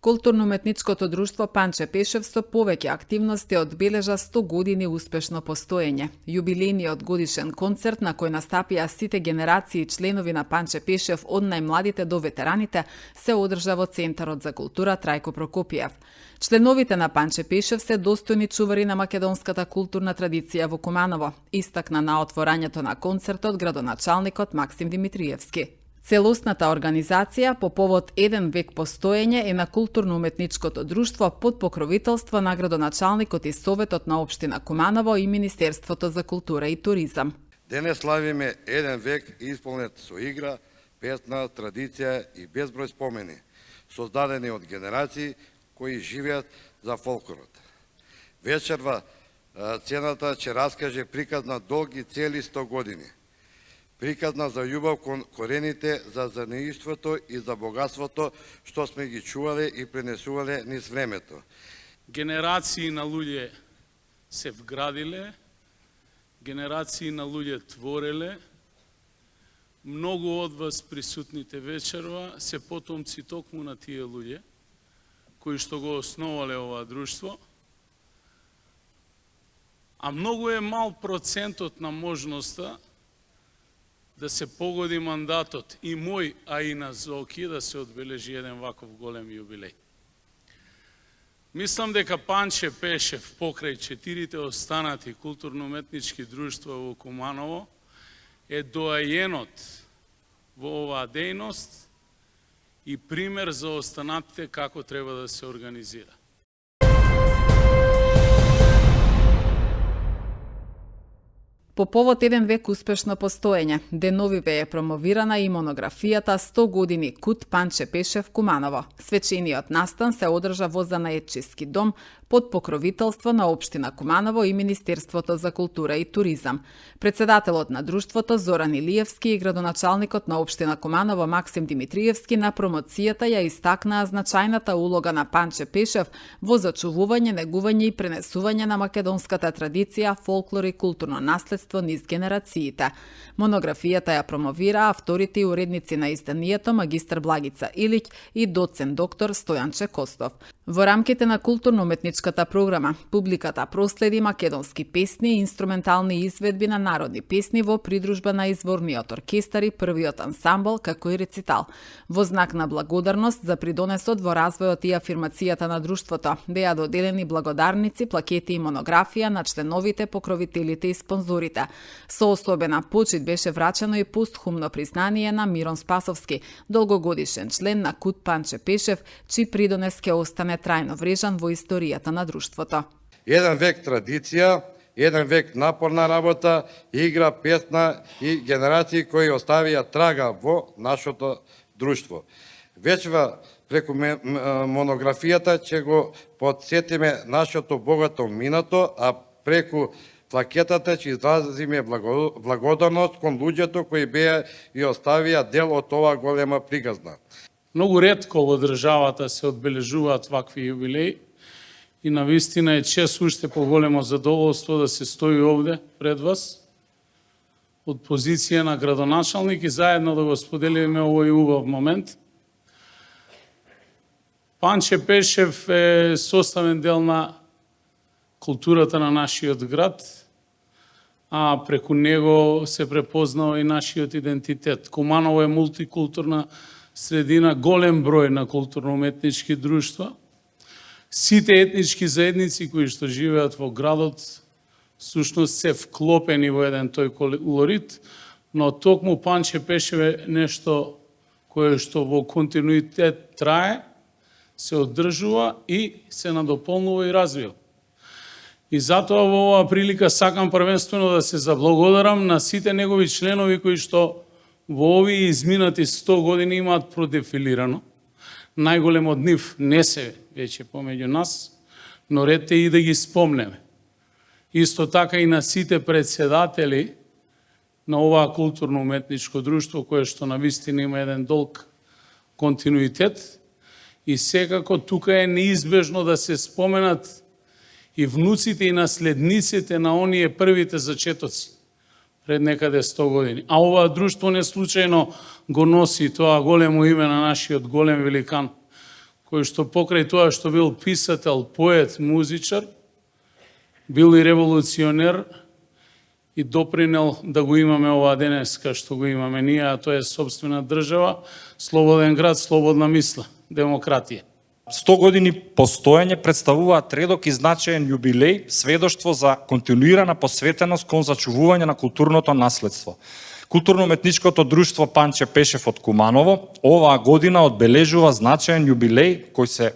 Културно-уметничкото друштво Панче Пешев со повеќе активности одбележа 100 години успешно постоење. Јубилејниот годишен концерт на кој настапија сите генерации членови на Панче Пешев од најмладите до ветераните се одржа во Центарот за култура Трајко Прокопиев. Членовите на Панче Пешев се достојни чувари на македонската културна традиција во Куманово, истакна на отворањето на концертот градоначалникот Максим Димитриевски. Целосната организација по повод 1 век постоење е на Културно-уметничкото друштво под покровителство на градоначалникот и Советот на општина Куманово и Министерството за култура и туризам. Денес славиме 1 век исполнет со игра, песна, традиција и безброј спомени, создадени од генерации кои живеат за фолклорот. Вечерва цената ќе раскаже приказ на долги цели 100 години. Приказна за љубов кон корените, за занаиштвото и за богатството што сме ги чувале и пренесувале низ времето. Генерации на луѓе се вградиле, генерации на луѓе твореле. Многу од вас присутните вечерва се потомци токму на тие луѓе кои што го основале ова друштво. А многу е мал процентот на можноста да се погоди мандатот и мој, а и на Зоки, да се одбележи еден ваков голем јубилеј. Мислам дека Панче Пешев покрај 4 останати културно-уметнички друштва во Куманово е доајенот во оваа дејност и пример за останатите како треба да се организира. По повод 1 век успешно постоење, деновиве е промовирана и монографијата 100 години Кут Панче Пешев Куманово. Свечениот настан се одржа во Занаетчиски дом под покровителство на општина Куманово и Министерството за култура и туризам. Председателот на друштвото Зоран Илиевски и градоначалникот на општина Куманово Максим Димитриевски на промоцијата ја истакнаа значајната улога на Панче Пешев во зачувување, негување и пренесување на македонската традиција, фолклор и културно наследство низ генерациите. Монографијата ја промовира авторите и уредници на изданието магистар Благица Илиќ и доцент доктор Стојанче Костов. Во рамките на културно-уметничката програма, публиката проследи македонски песни и инструментални изведби на народни песни во придружба на изворниот оркестар и првиот ансамбл, како и рецитал. Во знак на благодарност за придонесот во развојот и афирмацијата на друштвото, беа доделени благодарници, плакети и монографија на членовите, покровителите и спонзорите. Со особена почит беше врачено и постхумно признание на Мирон Спасовски, долгогодишен член на Кут Панче Пешев, чиј придонес ќе остане трајно врежан во историјата на друштвото. 1 век традиција, 1 век напорна работа, игра, песна и генерации кои оставија трага во нашето друштво. Вечерва преку монографијата ќе го подсетиме нашето богато минато, а преку плакетата ќе изразиме благодарност кон луѓето кои беа и оставија дел од оваа голема приказна. Многу ретко во државата се одбележуваат вакви јубилеи и навистина е чест уште поголемо задоволство да се стои овде пред вас од позиција на градоначалник и заедно да го споделиме овој убав момент. Панче Пешев е составен дел на културата на нашиот град, а преку него се препознава и нашиот идентитет. Куманово е мултикултурна средина, голем број на културно-уметнички друштва. Сите етнички заедници кои што живеат во градот сушност се вклопени во еден тој колорит, но токму Панче Пешев е нешто кое што во континуитет трае, се одржува и се надополнува и развива. И затоа во оваа прилика сакам првенствено да се заблагодарам на сите негови членови кои што во овие изминати 100 години имаат продефилирано. Најголем од нив не се веќе помеѓу нас, но ред е и да ги спомнеме. Исто така и на сите председатели на оваа културно-уметничко друштво, кое што навистина има еден долг континуитет, и секако тука е неизбежно да се споменат и внуците и наследниците на оние првите зачетоци пред некаде 100 години. А ова друштво не случајно го носи тоа големо име на нашиот голем великан, кој што покрај тоа што бил писател, поет, музичар, бил и револуционер и допринел да го имаме ова денеска што го имаме ние, а тоа е собствена држава, слободен град, слободна мисла, демократија. 100 години постоење представуваат редок и значаен јубилеј, сведоштво за континуирана посветеност кон зачувување на културното наследство. Културно-уметничкото друштво Панче Пешев од Куманово оваа година одбележува значаен јубилеј кој се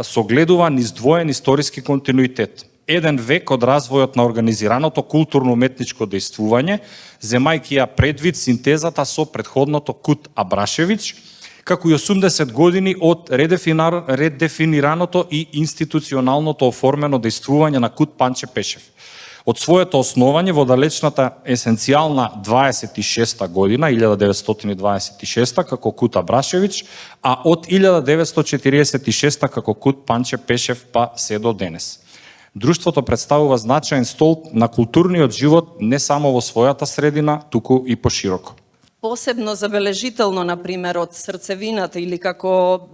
согледува низ двоен историски континуитет. Еден век од развојот на организираното културно-уметничко дејствување, земајќи ја предвид синтезата со предходното Кут Абрашевиќ, како и 80 години од редефинираното и институционалното оформено дејствување на Кут Панче Пешев. Од своето основање во далечната есенцијална 26-та година, 1926-та, како Кут Абрашевиќ, а од 1946-та како Кут Панче Пешев па се до денес. Друштвото представува значаен столб на културниот живот не само во својата средина, туку и пошироко. Посебно забележително, например, од срцевината или како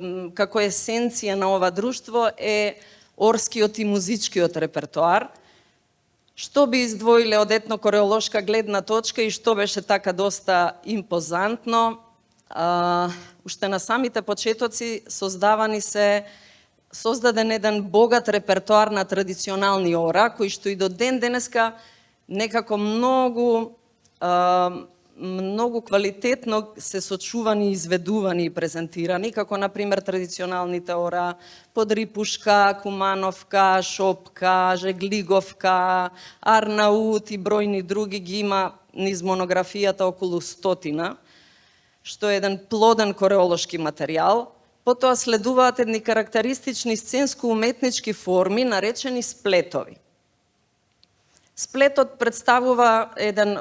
есенција на ова друштво е орскиот и музичкиот репертоар, што би издвоиле од етнокореолошка гледна точка и што беше така доста импозантно. Уште на самите почетоци создаден еден богат репертоар на традиционални ора, кои што и до ден денеска некако многу квалитетно се сочувани, изведувани и презентирани, како например традиционалните ора Подрипушка, Кумановка, Шопка, Жеглиговка, Арнаут и бројни други ги има низ монографијата околу 100, што е еден плоден кореолошки материјал. Потоа следуваат едни карактеристични сценско-уметнички форми, наречени сплетови. Сплетот представува еден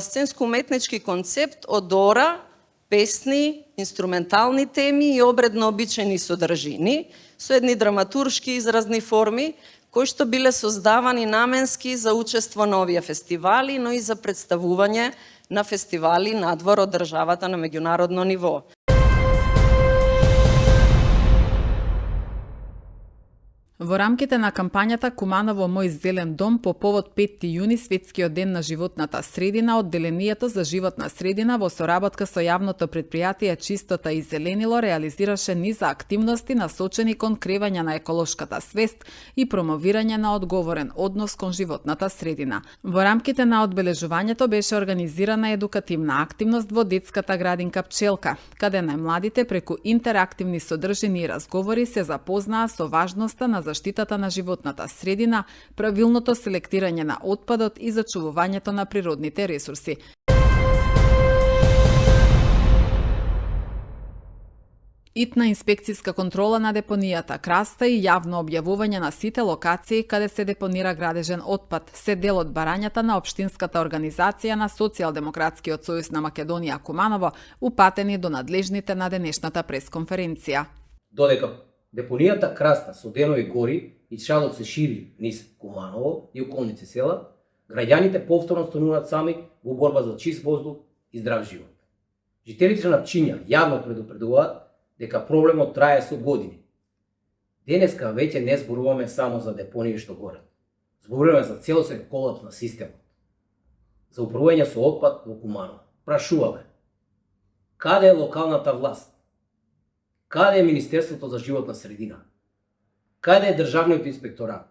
сценско-уметнички концепт од ора, песни, инструментални теми и обредно обичаени содржини, со едни драматуршки изразни форми, кои што биле создавани наменски за учество на овие фестивали, но и за представување на фестивали надвор од државата на меѓународно ниво. Во рамките на кампањата Куманово мој зелен дом по повод 5 јуни светскиот ден на животната средина, одделението за животна средина во соработка со јавното претпријатие Чистота и зеленило реализираше низа активности насочени кон кревање на еколошката свест и промовирање на одговорен однос кон животната средина. Во рамките на одбележувањето беше организирана едукативна активност во детската градинка Пчелка, каде најмладите преку интерактивни содржини и разговори се запознаа со важноста на заштитата на животната средина, правилното селектирање на отпадот и зачувувањето на природните ресурси. Итна инспекцијска контрола на депонијата Краста и јавно објавување на сите локации каде се депонира градежен отпад се дел од барањата на општинската организација на Социјалдемократскиот сојуз на Македонија Куманово, упатени до надлежните на денешната пресконференција. Додека депонијата Краста со денови гори и шалот се шири низ Куманово и околните села, граѓаните повторно стануваат сами во борба за чист воздух и здрав живот. Жителите на Пчиња јавно предупредуваат дека проблемот трае со години. Денеска веќе не зборуваме само за депонии што горат. Зборуваме за целосен колапс на системот. За управување со отпад во Куманово. Прашуваме: каде е локалната власт? Каде е Министерството за животна средина? Каде е Државниот инспекторат?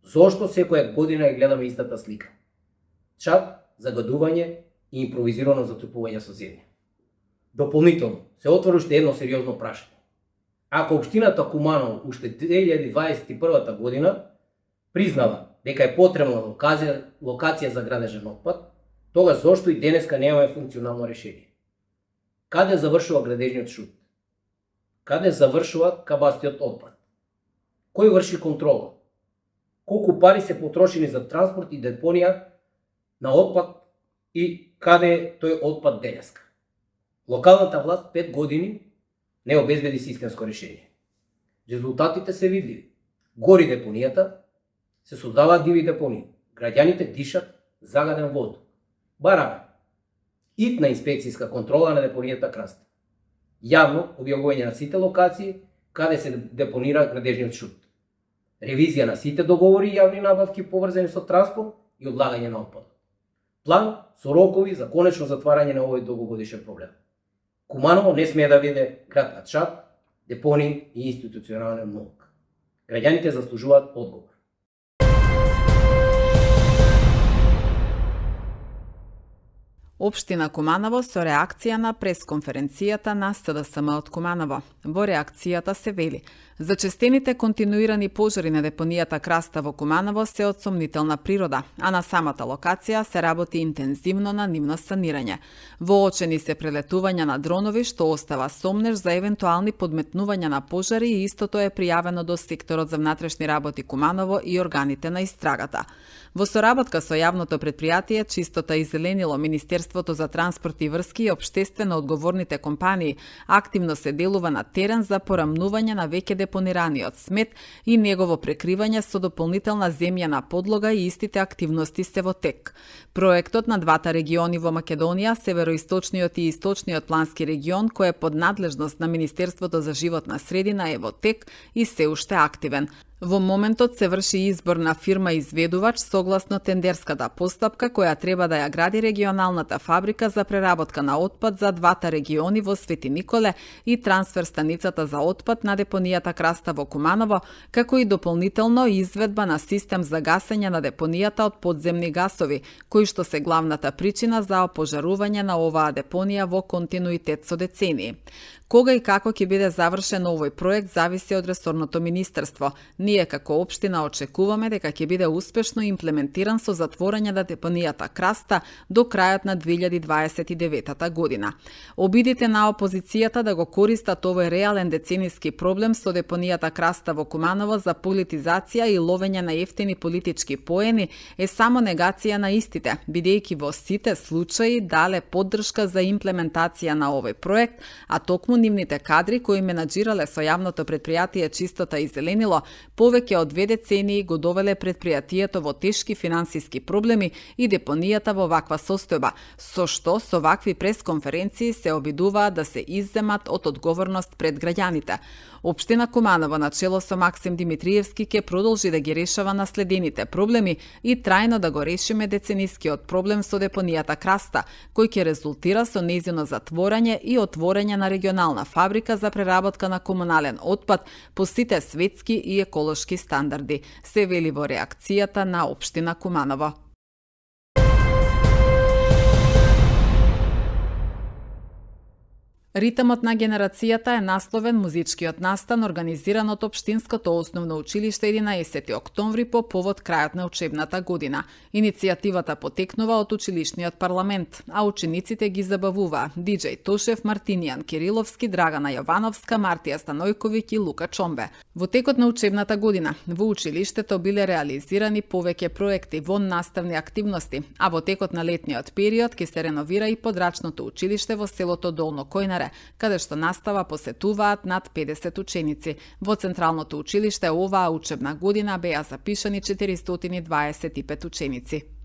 Зошто секоја година ја гледаме истата слика? Чат, загадување и импровизирано затрупување со земја. Дополнително, се отвори уште едно сериозно прашање. Ако општината Куманово уште 2021 година признава дека е потребна локација за градежен отпад, тогаш зошто и денеска немаме функционално решение? Каде завршува градежниот шут? Каде завршува кабастиот отпад? Кој врши контрола? Колку пари се потрошени за транспорт и депонија на отпад и каде е тој отпад денеска? Локалната власт 5 години не обезбеди системско решение. Резултатите се видливи. Гори депонијата, се создаваат диви депонии. Граѓаните дишат загаден воздух. Бараме итна инспекцијска контрола на депонијата Краста. Јавно објавување на сите локации каде се депонира градежниот шут. Ревизија на сите договори и јавни набавки поврзани со транспорт и одлагање на отпадот. План со рокови за конечно затварање на овој долгогодишен проблем. Куманово не смее да биде град на чат, депони и институционален мок. Граѓаните заслужуваат одговор. Општина Куманово со реакција на пресконференцијата на СДСМ од Куманово. Во реакцијата се вели: зачестените континуирани пожари на депонијата Краста во Куманово се од сомнителна природа, а на самата локација се работи интензивно на нивно санирање. Воочени се прелетувања на дронови што остава сомнеж за евентуални подметнувања на пожари и истото е пријавено до секторот за внатрешни работи Куманово и органите на истрагата. Во соработка со јавното предпријатие Чистота и зеленило, Министерството за транспорт и врски и општествено одговорните компании активно се делува на терен за порамнување на веќе депонираниот смет и негово прекривање со дополнителна земјана подлога и истите активности се во тек. Проектот на двата региони во Македонија, североисточниот и источниот плански регион, кој е под надлежност на Министерството за животна средина, е во тек и се уште активен. Во моментот се врши избор на фирма изведувач согласно тендерската постапка која треба да ја гради регионалната фабрика за преработка на отпад за двата региони во Свети Николе и трансфер станицата за отпад на депонијата Краста во Куманово, како и дополнително изведба на систем за гасење на депонијата од подземни гасови, кои што се главната причина за опожарување на оваа депонија во континуитет со децении. Кога и како ќе биде завршен овој проект зависи од ресорното министерство. Ние како општина очекуваме дека ќе биде успешно имплементиран со затворање на депонијата Краста до крајот на 2029 година. Обидите на опозицијата да го користат овој реален децениски проблем со депонијата Краста во Куманово за политизација и ловење на ефтини политички поени е само негација на истите, бидејќи во сите случаи дале поддршка за имплементација на овој проект, а токму нивните кадри кои менаџирале со јавното предпријатие Чистота и зеленило повеќе од 2 децении го довеле предпријатието во тешки финансиски проблеми и депонијата во ваква состојба, со што со вакви пресконференции се обидуваат да се изземат од одговорност пред граѓаните. Општина Куманово на чело со Максим Димитриевски ќе продолжи да ги решава наследените проблеми и трајно да го решиме деценискиот проблем со депонијата Краста, кој ќе резултира со нејзино затворање и отворање на регионална фабрика за преработка на комунален отпад по сите светски и еколошки стандарди, се вели во реакцијата на општина Куманово. Ритмот на генерацијата е насловен музичкиот настан организиран од Општинското основно училиште 11 октомври по повод крајот на учебната година. Иницијативата потекнува од училишниот парламент, а учениците ги забавуваа Диџеј Тошев, Мартинијан Кириловски, Драгана Јовановска, Мартија Станојковиќ и Лука Чомбе. Во текот на учебната година во училиштето биле реализирани повеќе проекти во наставни активности, а во текот на летниот период ќе се реновира и подрачното училиште во селото Долно Којнаре, каде што настава посетуваат над 50 ученици. Во Централното училиште оваа учебна година беа запишани 425 ученици.